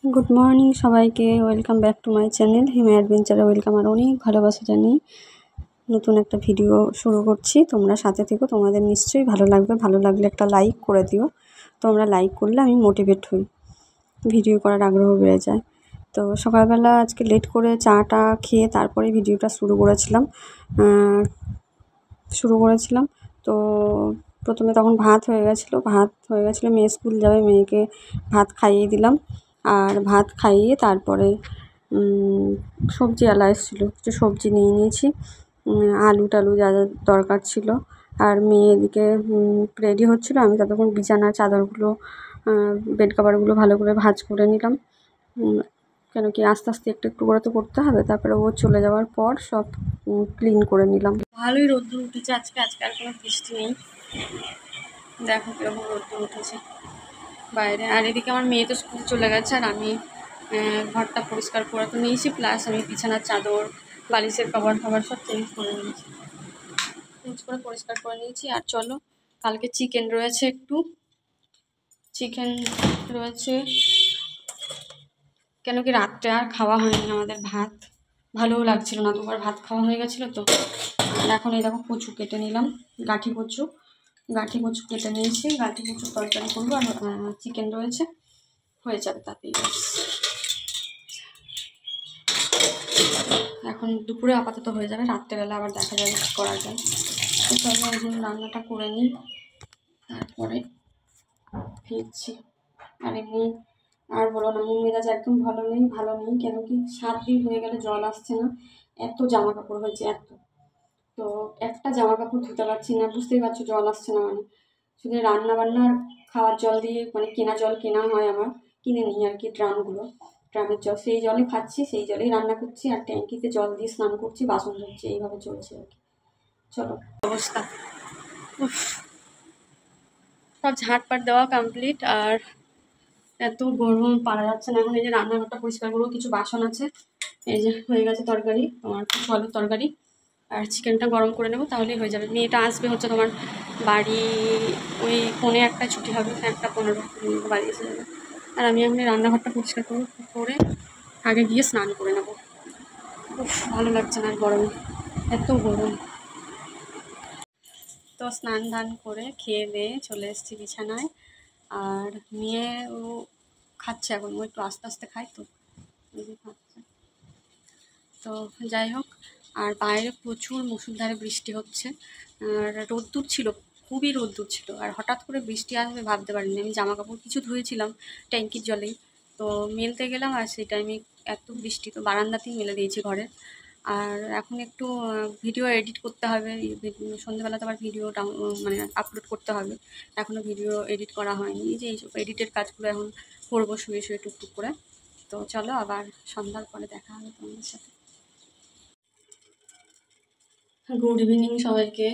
Good morning সবাইকে, welcome back to my channel Hima অ্যাডভেঞ্চারে। Welcome আর অনেক ভালোবাসা জানিয়ে নতুন একটা ভিডিও শুরু করছি। তোমরা সাথে থেকো, তোমাদের নিশ্চয়ই ভালো লাগবে। ভালো লাগলে একটা লাইক করে দিও। তোমরা লাইক করলে আমি মোটিভেট হই, ভিডিও করার আগ্রহ বেড়ে যায়। তো সকালবেলা আজকে লেট করে চাটা খেয়ে তারপরে ভিডিওটা শুরু করেছিলাম। তো প্রথমে তখন ভাত হয়ে গেছিলো, মেয়ে স্কুল যাবে, মেয়েকে ভাত খাইয়ে দিলাম। আর ভাত খাইয়ে তারপরে সবজিওয়ালা এসেছিলো, কিছু সবজি নিয়ে নিয়েছি, আলু টালু যা যা দরকার ছিল। আর মেয়ে এদিকে রেডি হচ্ছিলো, আমি ততক্ষণ বিছানার চাদরগুলো, বেড কভারগুলো ভালো করে ভাঁজ করে নিলাম। কেন কি আস্তে আস্তে একটু একটু করে তো করতে হবে। তারপরে ও চলে যাওয়ার পর সব ক্লিন করে নিলাম। ভালোই রোদ্দুর উঠেছে আজকে আর কোনো বৃষ্টি নেই। দেখো কীরকম রোদ্দুর উঠেছে বাইরে। আর এদিকে আমার মেয়ে তো স্কুল চলে গেছে, আর আমি ঘরটা পরিষ্কার করে তো নিয়েছি, প্লাস আমি বিছানার চাদর, বালিশের কভার সব চেঞ্জ করে পরিষ্কার করে নিয়েছি। আর চলো, কালকে চিকেন রয়েছে, কেন কি রাত্রে আর খাওয়া হয়নি আমাদের ভাত, ভালোও লাগছিল না, দুবার ভাত খাওয়া হয়ে গেছিলো তো। এখন এই দেখো কচু কেটে নিলাম, গাঠি কচু কেটে নিয়েছি। গাঠি কচুর তরকারি করবো, আর চিকেন রয়েছে, হয়ে যাবে তাতেই। এখন দুপুরে আপাতত হয়ে যাবে, রাত্রেবেলা আবার দেখা যাবে কী করা যায়। চলো এখন রান্নাটা করে নিই, তারপরে ফিরছি। আর এমনি আর বলো না, মন মেজাজ একদম ভালো নেই। কেন কি 7 দিন হয়ে গেলে জল আসছে না, এত জামা কাপড় হয়েছে, তো একটা জামা কাপড় ধুতে পারছি না। বুঝতেই পারছো জল আসছে না মানে। শুধু রান্না বান্নার খাওয়ার জল দিয়ে, মানে কেনা জল কেনা হয় আমার, কিনে নিই আর কি, ড্রামের জল, সেই জলই খাচ্ছি, সেই জলেই রান্না করছি, আর ট্যাঙ্কিতে জল দিয়ে স্নান করছি, বাসন ধুচ্ছি, এইভাবে চলছে আর কি। চলো, অবস্থা সব ঝাঁটপাট দেওয়া কমপ্লিট। আর এত গরম পারা যাচ্ছে না। এখন এই যে রান্নাঘরটা পরিষ্কার করবো, কিছু বাসন আছে। এই যে হয়ে গেছে তরকারি, তোমার আলুর তরকারি, আর চিকেনটা গরম করে নেবো, তাহলেই হয়ে যাবে। মেয়েটা আসবে হচ্ছে তোমার বাড়ি, ওই 1:45 ছুটি হবে, 1:15 বাড়ি এসে যাবে। আর আমি এমনি রান্নাঘরটা পরিষ্কার করে আগে গিয়ে স্নান করে নেবো। ভালো লাগছে না আর গরমে, এত গরম। তো স্নান ধান করে খেয়ে দিয়ে চলে এসেছি বিছানায়। আর মেয়ে ও খাচ্ছে, এখন ও একটু আস্তে আস্তে খায়, তো খাচ্ছে। তো যাই হোক, আর বাইরে প্রচুর মুষলধারে বৃষ্টি হচ্ছে, আর রোদ্দুর ছিল, খুবই রোদ্দুর ছিল। আর হঠাৎ করে বৃষ্টি আসবে ভাবতে পারিনি। আমি জামা কাপড় কিছু ধুয়েছিলাম ট্যাঙ্কির জলেই, তো মেলতে গেলাম, আর সেই টাইমে এত বৃষ্টি, তো বারান্দাতেই মেলে দিয়েছি ঘরে। আর এখন একটু ভিডিও এডিট করতে হবে, সন্ধ্যেবেলাতে আবার ভিডিও মানে আপলোড করতে হবে। এখনও ভিডিও এডিট করা হয়নি, যে এইসব এডিটের কাজগুলো এখন করবো শুয়ে শুয়ে টুকটুক করে। তো চলো, আবার সন্ধ্যার পরে দেখা হবে তোমাদের সাথে। গুড ইভিনিং সবাইকে।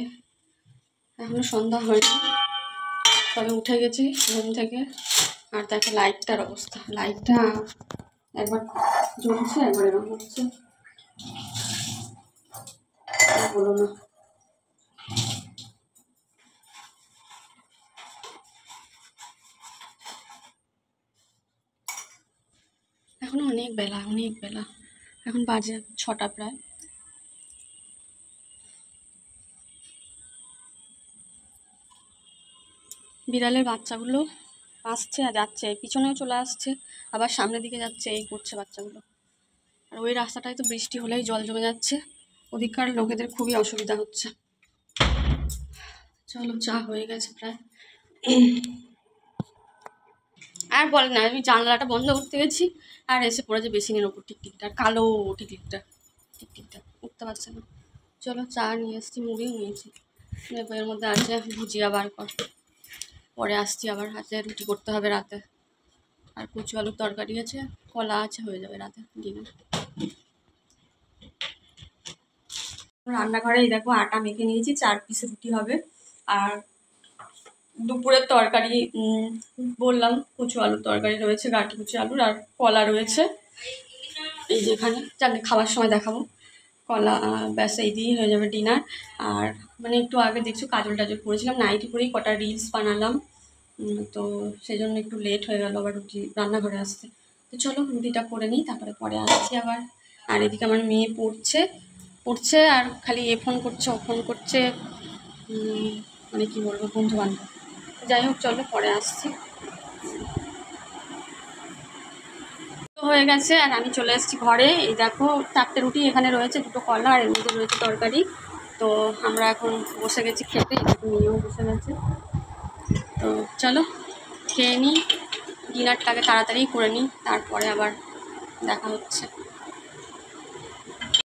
এখনো সন্ধ্যা হয়নি, তবে উঠে গেছি ঘুম থেকে। আর দেখো লাইটটার অবস্থা, লাইটটা একবার জ্বলছে, একবার এরকম হচ্ছে, বলো না। এখনো অনেক বেলা, এখন বাজে 6টা প্রায়। বিড়ালের বাচ্চাগুলো আসছে আর যাচ্ছে, পিছনেও চলে আসছে, আবার সামনের দিকে যাচ্ছে, এই করছে বাচ্চাগুলো। আর ওই রাস্তাটায় তো বৃষ্টি হলেই জল জমে যাচ্ছে, ওদিককার লোকেদের খুবই অসুবিধা হচ্ছে। চলো, চা হয়ে গেছে প্রায়। আর বলে না, আমি জানলাটা বন্ধ করতে গেছি, আর এসে পড়েছে বেসিনের ওপর টিকটিকটা, কালো টিকটিকটা উঠতে পারছে না। চলো, চা নিয়ে এসেছি, মুড়িও নিয়েছি, এর মধ্যে আছে ভুজিয়া বার কর, পরে আসছি আবার। হাতে রুটি করতে হবে রাতে, আর কচু আলুর তরকারি আছে, কলা আছে, হয়ে যাবে রাতে ডিনার। রান্নাঘরে এই দেখো আটা মেখে নিয়েছি, 4 পিস রুটি হবে। আর দুপুরের তরকারি বললাম, কচু আলুর তরকারি রয়েছে, গাঁটি কচু আলুর, আর কলা রয়েছে এই যে এখানে, জানি খাবার সময় দেখাবো। কলা, ব্যাস এই দিয়েই হয়ে যাবে ডিনার। আর মানে একটু আগে দেখছো কাজল টাজল করেছিলাম, নাইটি করেই কটা রিলস বানালাম, তো সেই জন্য একটু লেট হয়ে গেল আবার রুটি রান্নাঘরে আসতে। তো চলো রুটিটা করে নিই, তারপরে পরে আসছি আবার। আর এদিকে আমার মেয়ে পড়ছে আর খালি এ ফোন করছে ও ফোন করছে, মানে কি বলবো, বন্ধু বান্ধব। যাই হোক চলো পরে আসছি। হয়ে গেছে আর আমি চলে এসেছি ঘরে। এই দেখো 4টে রুটি এখানে রয়েছে, 2টো কলা আর এর মধ্যে রয়েছে তরকারি। তো আমরা এখন বসে গেছি খেতে, মেয়েও বসে গেছে। তো চলো খেয়ে নিই, ডিনারটাকে তাড়াতাড়ি করে নিই, তারপরে আবার দেখা হচ্ছে।